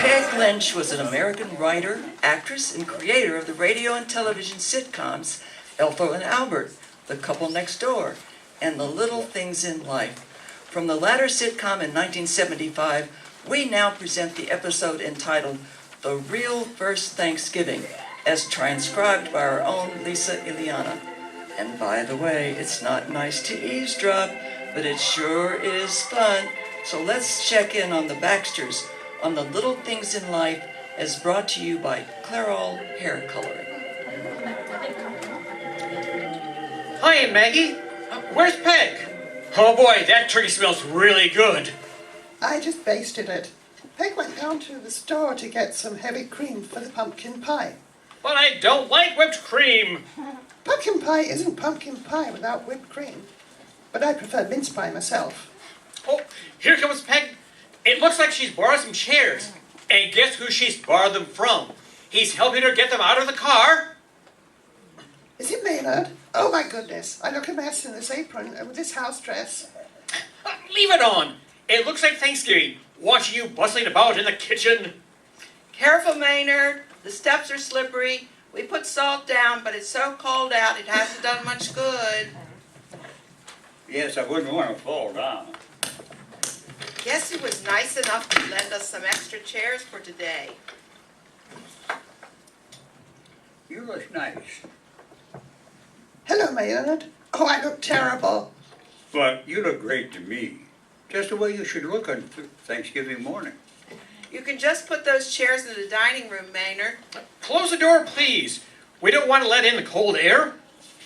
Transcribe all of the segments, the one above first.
Peg Lynch was an American writer, actress, and creator of the radio and television sitcoms Ethel and Albert, The Couple Next Door, and The Little Things in Life. From the latter sitcom in 1975, we now present the episode entitled The Real First Thanksgiving, as transcribed by our own Lisa Illiana. And by the way, it's not nice to eavesdrop, but it sure is fun. So let's check in on the BAXTERs on The Little Things in Life, as brought to you by CLARA Hair Coloring. Hi, Maggie. Where's Peg? Oh boy, that turkey smells really good. I just basted it. Peg went down to the store to get some heavy cream for the pumpkin pie. But I don't like whipped cream. Pumpkin pie isn't pumpkin pie without whipped cream. But I prefer mince pie myself. Oh, here comes Peg. It looks like she's borrowed some chairs. And guess who she's borrowed them from? He's helping her get them out of the car. Is it Maynard? Oh my goodness, I look a mess in this apron and with this house dress. Leave it on. It looks like Thanksgiving, watching you bustling about in the kitchen. Careful, Maynard. The steps are slippery. We put salt down, but it's so cold out it hasn't done much good. Yes, I wouldn't want to fall down. Guess he was nice enough to lend us some extra chairs for today. You look nice. Hello, Maynard. Oh, I look terrible. But you look great to me. Just the way you should look on Thanksgiving morning. You can just put those chairs in the dining room, Maynard. Close the door, please. We don't want to let in the cold air.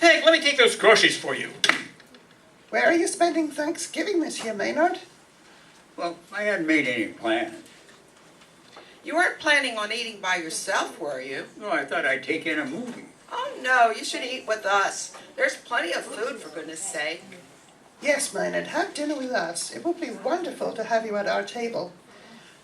Peg, let me take those groceries for you. Where are you spending Thanksgiving this year, Maynard? Well, I hadn't made any plans. You weren't planning on eating by yourself, were you? No, I thought I'd take in a movie. Oh, no, you should eat with us. There's plenty of food, for goodness sake. Yes, Maynard, have dinner with us. It would be wonderful to have you at our table.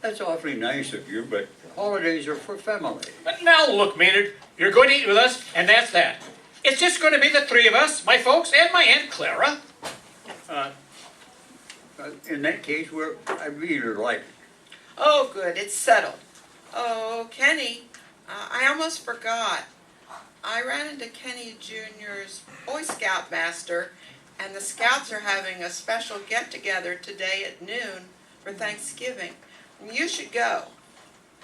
That's awfully nice of you, but holidays are for family. But now look, Maynard, you're going to eat with us, and that's that. It's just going to be the three of us, my folks, and my Aunt Clara. In that case, I really like it. Oh, good, it's settled. Oh, Kenny, I almost forgot. I ran into Kenny Jr.'s Boy Scout master, and the Scouts are having a special get-together today at noon for Thanksgiving. You should go.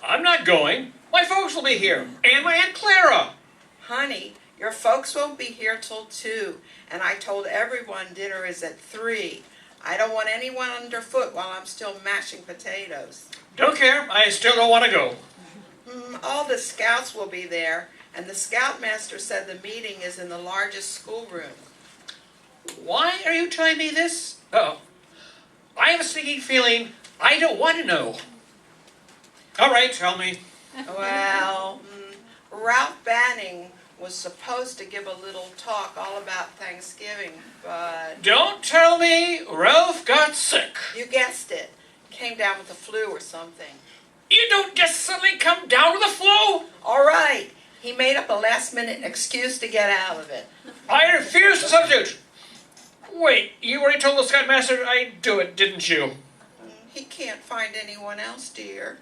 I'm not going. My folks will be here, and my Aunt Clara. Honey, your folks won't be here till 2, and I told everyone dinner is at 3. I don't want anyone underfoot while I'm still mashing potatoes. Don't care. I still don't want to go. All the Scouts will be there, and the Scoutmaster said the meeting is in the largest schoolroom. Why are you telling me this? Oh, I have a sneaking feeling I don't want to know. All right, tell me. Well, Ralph Banning was supposed to give a little talk all about Thanksgiving, but... Don't tell me Ralph got sick. You guessed it. Came down with the flu or something. You don't just suddenly come down with the flu. All right. He made up a last-minute excuse to get out of it. I refuse to substitute. Wait, you already told the Scoutmaster I'd do it, didn't you? He can't find anyone else, dear.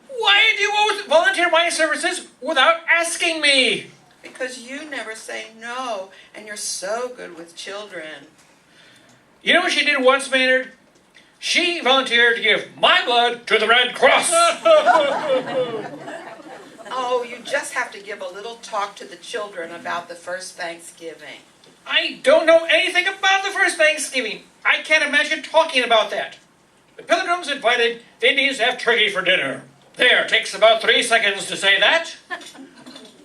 Why do you always volunteer my services without asking me? Because you never say no, and you're so good with children. You know what she did once, Maynard? She volunteered to give my blood to the Red Cross. Oh, you just have to give a little talk to the children about the first Thanksgiving. I don't know anything about the first Thanksgiving. I can't imagine talking about that. The Pilgrims invited the Indians to have turkey for dinner. There, takes about 3 seconds to say that.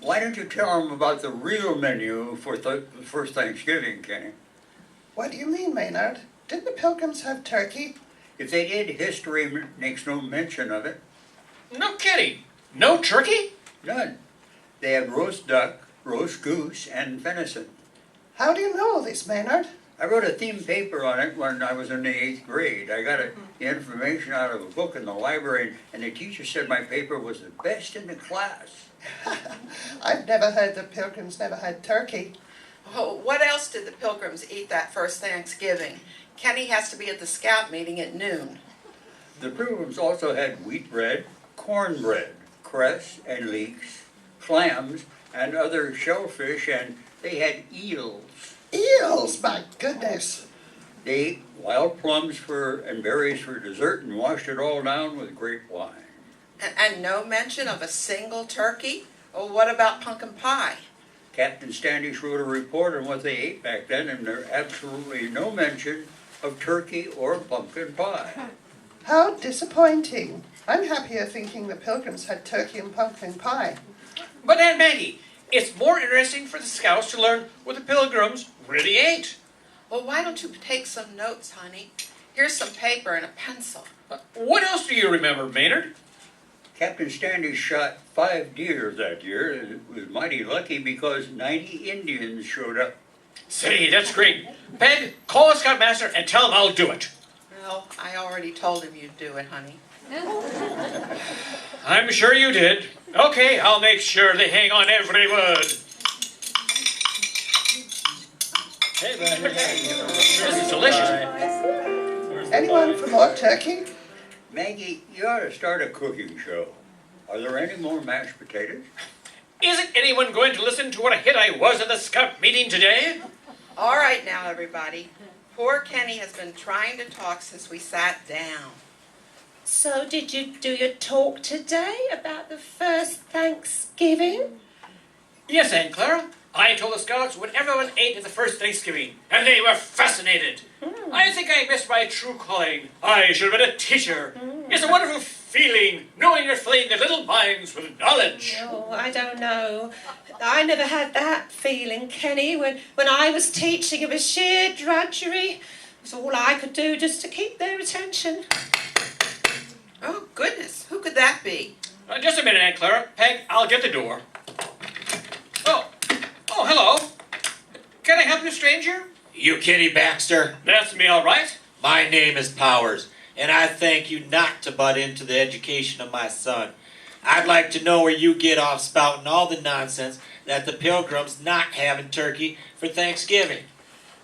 Why don't you tell them about the real menu for the first Thanksgiving, Kenny? What do you mean, Maynard? Didn't the Pilgrims have turkey? If they did, history makes no mention of it. No kidding. No turkey? None. They had roast duck, roast goose, and venison. How do you know all this, Maynard? I wrote a theme paper on it when I was in the 8th grade. I got the information out of a book in the library, and the teacher said my paper was the best in the class. I've never heard the Pilgrims never had turkey. Oh, what else did the Pilgrims eat that first Thanksgiving? Kenny has to be at the Scout meeting at noon. The Pilgrims also had wheat bread, cornbread, cress and leeks, clams and other shellfish, and they had eels. Eels, my goodness. They ate wild plums and berries for dessert and washed it all down with grape wine. And no mention of a single turkey? Well, what about pumpkin pie? Captain Standish wrote a report on what they ate back then, and there's absolutely no mention of turkey or pumpkin pie. How disappointing. I'm happier thinking the Pilgrims had turkey and pumpkin pie. But Aunt Maggie, it's more interesting for the scouts to learn what the Pilgrims really ate. Well, why don't you take some notes, honey? Here's some paper and a pencil. What else do you remember, Maynard? Captain Standish shot 5 deer that year, and it was mighty lucky because 90 Indians showed up. Say, that's great. Peg, call the scoutmaster and tell him I'll do it. Well, I already told him you'd do it, honey. I'm sure you did. Okay, I'll make sure they hang on every word. This is delicious. Anyone for more turkey? Maggie, you ought to start a cooking show. Are there any more mashed potatoes? Isn't anyone going to listen to what a hit I was at the scout meeting today? All right now, everybody. Poor Kenny has been trying to talk since we sat down. So did you do your talk today about the first Thanksgiving? Yes, Aunt Clara. I told the scouts what everyone ate at the first Thanksgiving, and they were fascinated. I think I missed my true calling. I should have been a teacher. It's a wonderful feeling, knowing you're filling their little minds with knowledge. Oh, I don't know. I never had that feeling, Kenny. When I was teaching, it was sheer drudgery. It was all I could do just to keep their attention. Oh, goodness. Who could that be? Just a minute, Aunt Clara. Peg, I'll get the door. Oh, hello. Can I help you, stranger? You Kitty Baxter? That's me, all right. My name is Powers, and I thank you not to butt into the education of my son. I'd like to know where you get off spouting all the nonsense that the Pilgrims not having turkey for Thanksgiving.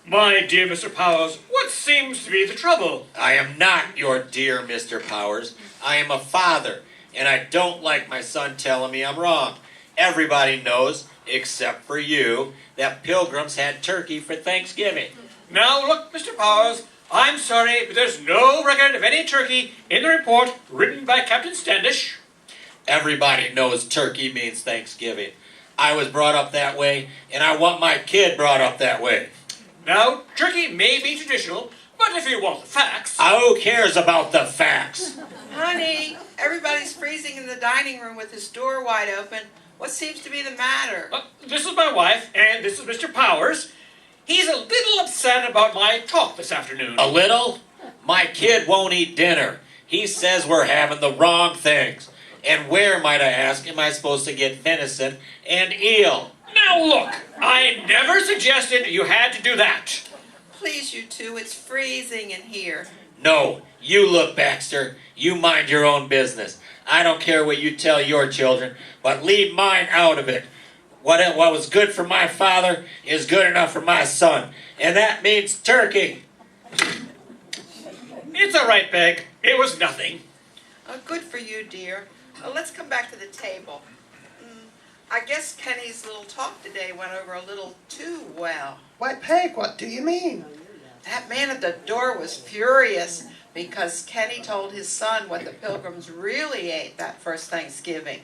My dear Mr. Powers, what seems to be the trouble? I am not your dear Mr. Powers. I am a father, and I don't like my son telling me I'm wrong. Everybody knows, except for you, that Pilgrims had turkey for Thanksgiving. Now, look, Mr. Powers, I'm sorry, but there's no record of any turkey in the report written by Captain Standish. Everybody knows turkey means Thanksgiving. I was brought up that way, and I want my kid brought up that way. Now, turkey may be traditional, but if you want the facts... Who cares about the facts? Honey, everybody's freezing in the dining room with his door wide open. What seems to be the matter? This is my wife, and this is Mr. Powers. He's a little upset about my talk this afternoon. A little? My kid won't eat dinner. He says we're having the wrong things. And where, might I ask, am I supposed to get venison and eel? Now look, I never suggested you had to do that. Please, you two, it's freezing in here. No, you look, Baxter. You mind your own business. I don't care what you tell your children, but leave mine out of it. What was good for my father is good enough for my son, and that means turkey. It's all right, Peg. It was nothing. Good for you, dear. Let's come back to the table. I guess Kenny's little talk today went over a little too well. Why, Peg, what do you mean? That man at the door was furious because Kenny told his son what the Pilgrims really ate that first Thanksgiving.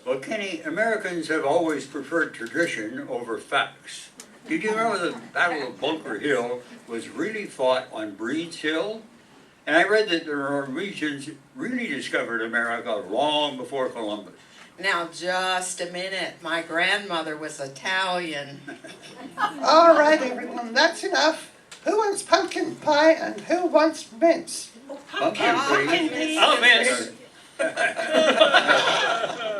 Well, Kenny, Americans have always preferred tradition over facts. Did you know the Battle of Bunker Hill was really fought on Breed's Hill? And I read that the Norwegians really discovered America long before Columbus. Now, just a minute. My grandmother was Italian. All right, everyone, that's enough. Who wants pumpkin pie and who wants mince? Pumpkin, please. I'll miss.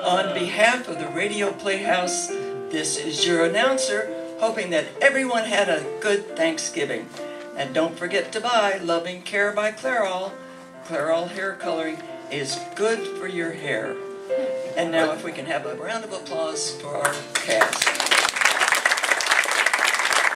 On behalf of the Radio Playhouse, this is your announcer, hoping that everyone had a good Thanksgiving. And don't forget to buy Loving Care by Clairol. Clairol hair coloring is good for your hair. And now if we can have a round of applause for our cast.